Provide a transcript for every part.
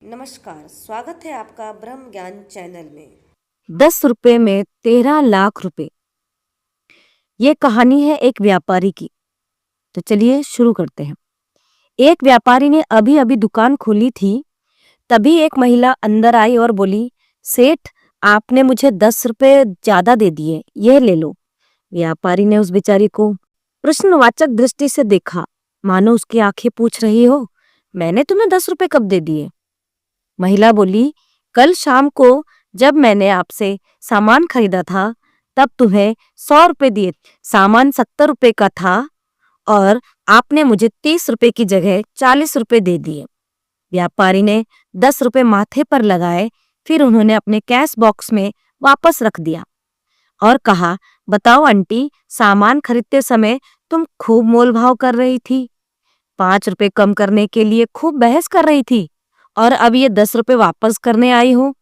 नमस्कार, स्वागत है आपका ब्रह्म ज्ञान चैनल में। 10 रुपए में 13 लाख रुपए। ये कहानी है एक व्यापारी की। तो चलिए शुरू करते हैं। एक व्यापारी ने अभी अभी दुकान खोली थी। तभी एक महिला अंदर आई और बोली, सेठ, आपने मुझे 10 रुपए ज्यादा दे दिए, यह ले लो। व्यापारी ने उस बेचारी को प्रश्नवाचक दृष्टि से देखा, मानो उसकी आंखें पूछ रही हो, मैंने तुम्हें 10 रुपए कब दे दिए? महिला बोली, कल शाम को जब मैंने आपसे सामान खरीदा था तब तुम्हें 100 रुपए दिए। सामान 70 रुपए का था और आपने मुझे 30 रुपए की जगह 40 रुपए दे दिए। व्यापारी ने 10 रुपए माथे पर लगाए, फिर उन्होंने अपने कैश बॉक्स में वापस रख दिया और कहा, बताओ आंटी, सामान खरीदते समय तुम खूब मोल भाव कर रही थी, 5 रुपए कम करने के लिए खूब बहस कर रही थी और अब ये 10 रुपए वापस करने आई हो।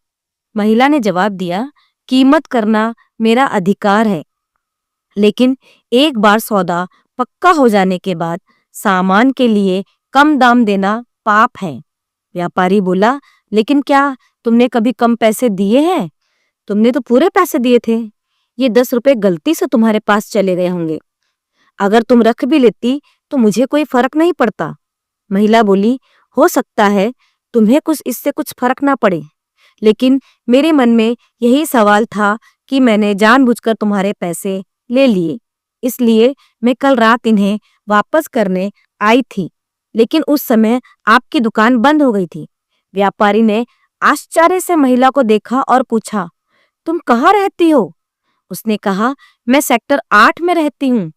महिला ने जवाब दिया, कीमत करना मेरा अधिकार है, लेकिन एक बार सौदा पक्का हो जाने के बाद सामान के लिए कम दाम देना पाप है। व्यापारी बोला, लेकिन क्या तुमने कभी कम पैसे दिए हैं? तुमने तो पूरे पैसे दिए थे। ये 10 रुपए गलती से तुम्हारे पास चले गए होंगे। अगर तुम रख भी लेती तो मुझे कोई फर्क नहीं पड़ता। महिला बोली, हो सकता है तुम्हें इससे कुछ फर्क ना पड़े, लेकिन मेरे मन में यही सवाल था कि मैंने जानबूझकर तुम्हारे पैसे ले लिए, इसलिए मैं कल रात इन्हें वापस करने आई थी, लेकिन उस समय आपकी दुकान बंद हो गई थी। व्यापारी ने आश्चर्य से महिला को देखा और पूछा, तुम कहाँ रहती हो? उसने कहा, मैं सेक्टर 8 में रहती हूँ।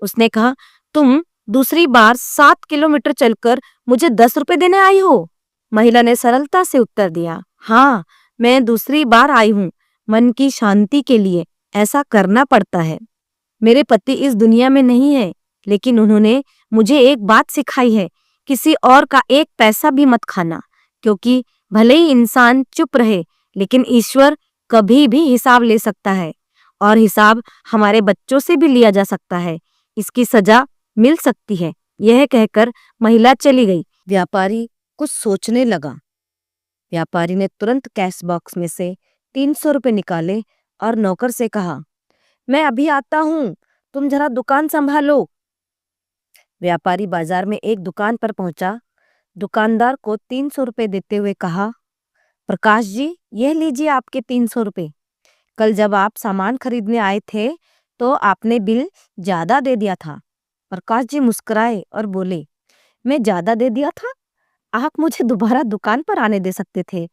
उसने कहा, तुम दूसरी बार 7 किलोमीटर चलकर मुझे 10 रुपए देने आई हो? महिला ने सरलता से उत्तर दिया, हाँ, मैं दूसरी बार आई हूँ। मन की शांति के लिए ऐसा करना पड़ता है। मेरे पति इस दुनिया में नहीं है, लेकिन उन्होंने मुझे एक बात सिखाई है, किसी और का एक पैसा भी मत खाना, क्योंकि भले ही इंसान चुप रहे, लेकिन ईश्वर कभी भी हिसाब ले सकता है और हिसाब हमारे बच्चों से भी लिया जा सकता है। इसकी सजा मिल सकती है। यह कहकर महिला चली गई। व्यापारी कुछ सोचने लगा। व्यापारी ने तुरंत कैश बॉक्स में से 300 रुपए निकाले और नौकर से कहा, मैं अभी आता हूँ, तुम जरा दुकान संभालो। व्यापारी बाजार में एक दुकान पर पहुंचा। दुकानदार को 300 रुपए देते हुए कहा, प्रकाश जी, यह लीजिए आपके 300 रुपए। कल जब आप सामान खरीदने आए थे तो आपने बिल ज्यादा दे दिया था। प्रकाश जी मुस्कुराए और बोले, मैं ज्यादा दे दिया था? आप मुझे दोबारा दुकान पर आने दे सकते थे,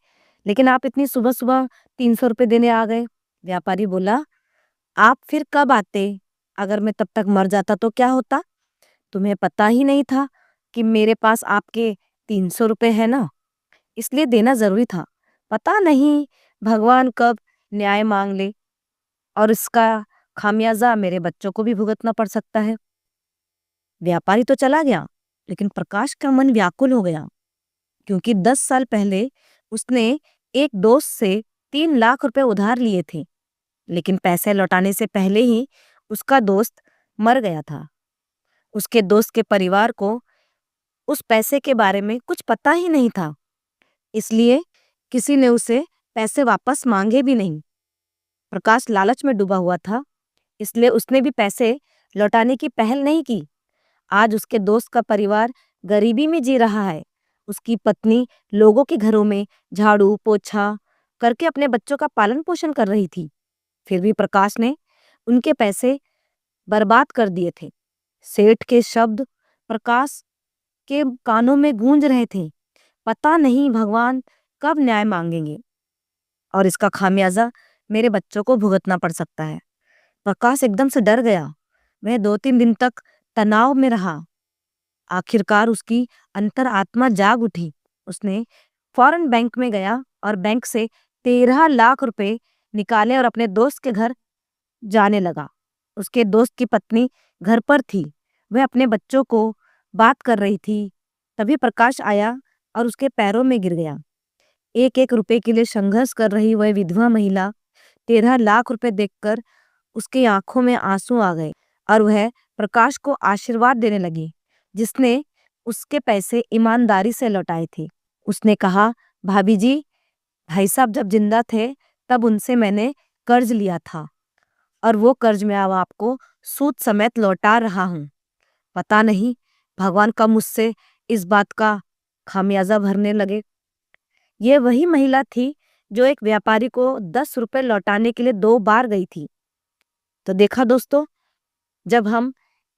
लेकिन आप इतनी सुबह सुबह 300 रुपए देने आ गए। व्यापारी बोला, आप फिर कब आते? अगर मैं तब तक मर जाता तो क्या होता? तुम्हें पता ही नहीं था कि मेरे पास आपके 300 रुपए है ना, इसलिए देना जरूरी था। पता नहीं भगवान कब न्याय मांग ले और इसका खामियाजा मेरे बच्चों को भी भुगतना पड़ सकता है। व्यापारी तो चला गया, लेकिन प्रकाश का मन व्याकुल हो गया, क्योंकि 10 साल पहले उसने एक दोस्त से 3 लाख रुपए उधार लिए थे, लेकिन पैसे लौटाने से पहले ही उसका दोस्त मर गया था। उसके दोस्त के परिवार को उस पैसे के बारे में कुछ पता ही नहीं था, इसलिए किसी ने उसे पैसे वापस मांगे भी नहीं। प्रकाश लालच में डूबा हुआ था, इसलिए उसने भी पैसे लौटाने की पहल नहीं की। आज उसके दोस्त का परिवार गरीबी में जी रहा है। उसकी पत्नी लोगों के घरों में झाड़ू पोछा करके अपने बच्चों का पालन पोषण कर रही थी। फिर भी प्रकाश ने उनके पैसे बर्बाद कर दिए थे। सेठ के शब्द प्रकाश के कानों में गूंज रहे थे, पता नहीं भगवान कब न्याय मांगेंगे और इसका खामियाजा मेरे बच्चों को भुगतना पड़ सकता है। प्रकाश एकदम से डर गया। वह 2-3 दिन तक तनाव में रहा। आखिरकार उसकी अंतरात्मा जाग उठी। उसने फौरन बैंक में गया और बैंक से 13 लाख रुपए निकाले और अपने दोस्त के घर जाने लगा। उसके दोस्त की पत्नी घर पर थी। वह अपने बच्चों को बात कर रही थी। तभी प्रकाश आया और उसके पैरों में गिर गया। एक एक रुपए के लिए संघर्ष कर रही वह विधवा महिला 13 लाख रुपए देखकर उसकी आंखों में आंसू आ गए और वह प्रकाश को आशीर्वाद देने लगी, जिसने उसके पैसे ईमानदारी से लौटाए थे। उसने कहा, भाभी जी, भाई साहब जब जिंदा थे तब उनसे मैंने कर्ज लिया था और वो कर्ज मैं अब आपको सूद समेत लौटा रहा हूँ। पता नहीं भगवान कब मुझसे इस बात का खामियाजा भरने लगे। ये वही महिला थी जो एक व्यापारी को 10 रुपए लौटाने के लिए 2 बार गई थी। तो देखा दोस्तों, जब हम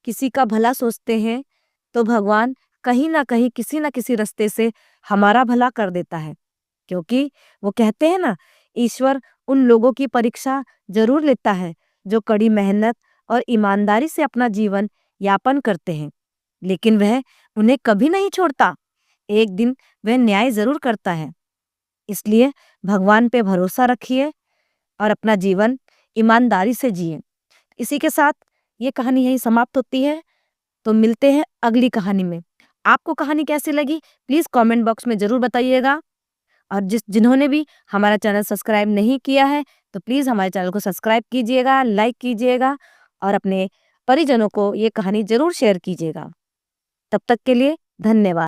किसी का भला सोचते हैं तो भगवान कहीं ना कहीं किसी ना किसी रास्ते से हमारा भला कर देता है, क्योंकि वो कहते हैं ना, ईश्वर उन लोगों की परीक्षा जरूर लेता है जो कड़ी मेहनत और ईमानदारी से अपना जीवन यापन करते हैं, लेकिन वह उन्हें कभी नहीं छोड़ता। एक दिन वह न्याय जरूर करता है। इसलिए भगवान पे भरोसा रखिए और अपना जीवन ईमानदारी से जिए। इसी के साथ ये कहानी यहीं समाप्त होती है। तो मिलते हैं अगली कहानी में। आपको कहानी कैसी लगी प्लीज कमेंट बॉक्स में जरूर बताइएगा। और जिन्होंने भी हमारा चैनल सब्सक्राइब नहीं किया है तो प्लीज हमारे चैनल को सब्सक्राइब कीजिएगा, लाइक कीजिएगा और अपने परिजनों को ये कहानी जरूर शेयर कीजिएगा। तब तक के लिए धन्यवाद।